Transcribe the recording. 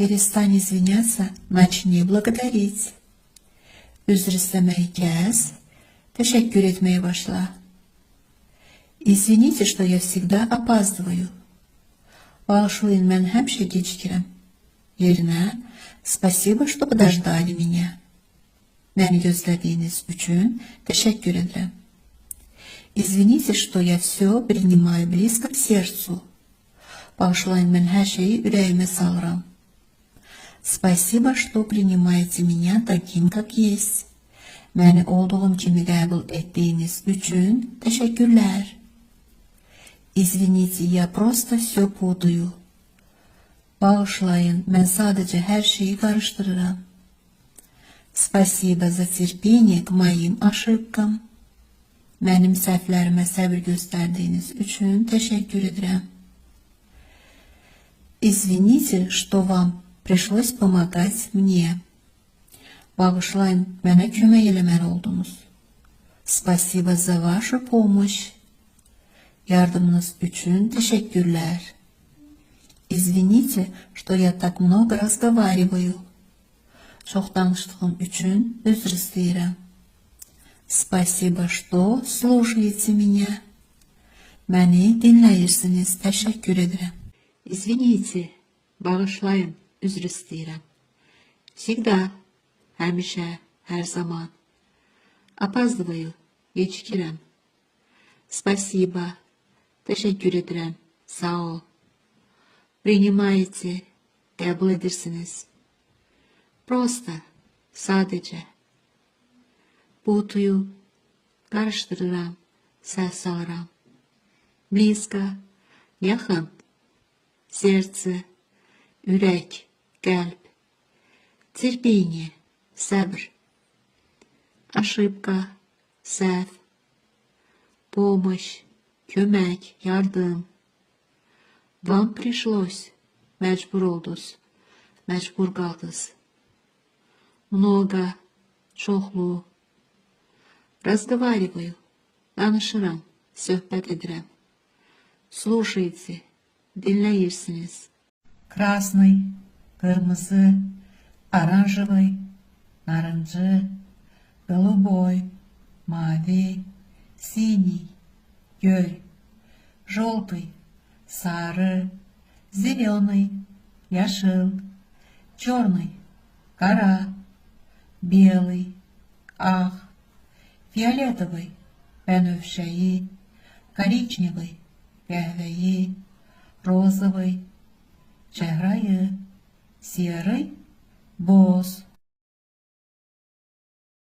Перестань извиняться, начни благодарить. Özür istemeyi kes, teşekkür etmeye başla. Извините, что я всегда опаздываю. Bağışlayın, mən həmişə gecikirəm. Yerinə, spasibo, что подождали меня. Məni gözlədiyiniz üçün teşekkür edirəm. Извините, что я все принимаю близко к сердцу. Bağışlayın, mən hər şeyi ürəyimə salıram. Спасибо, что принимаете меня таким, как есть. Məni olduğum kimi qəbul etdiyiniz üçün təşəkkürlər. Извините, я просто все путаю. Bağışlayın, mən sadəcə hər şeyi qarışdırıram. Спасибо за терпение к моим ошибкам. Mənim səhvlərimə səbir göstərdiyiniz üçün təşəkkür edirəm. Извините, что вам пришлось помогать мне. Bağışlayın, mənə kömək eləməli oldunuz. Спасибо за вашу помощь. Yardımınız üçün təşəkkürlər. Извините, что я так много разговариваю. Çox danışdığım üçün özür istəyirəm. Спасибо, что слушаете меня. Məni dinləyirsiniz, təşəkkür edirəm. Извините, bağışlayın, üzr istəyirəm. Всегда, həmişə, hər zaman. Опаздываю, gecikirəm. Спасибо, təşəkkür edirəm, sağ ol. Принимаете, qəbul edirsiniz. Просто, sadəcə. Путаю, qarışdırıram, səhv salıram. Близко, yaxın. Сердце, ürək, qəlb. Терпение, səbr. Ошибка, səhv. Помощь, kömək, yardım. Вам пришлось, məcbur oldunuz, məcbur qaldınız. Много, çoxlu. Разговариваю, danışıram, söhbət edirəm. Слушайте, dinləyirsiniz. Красный, kırmızı, оранжевый, нарынжы, голубой, mavi, синий, göl, желтый, sarı, зеленый, yaşıl, черный, qara, белый, ağ, фиолетовый, bənövşəyi, коричневый, qəhvəyi, розовый, çəhrayı, серый, boz,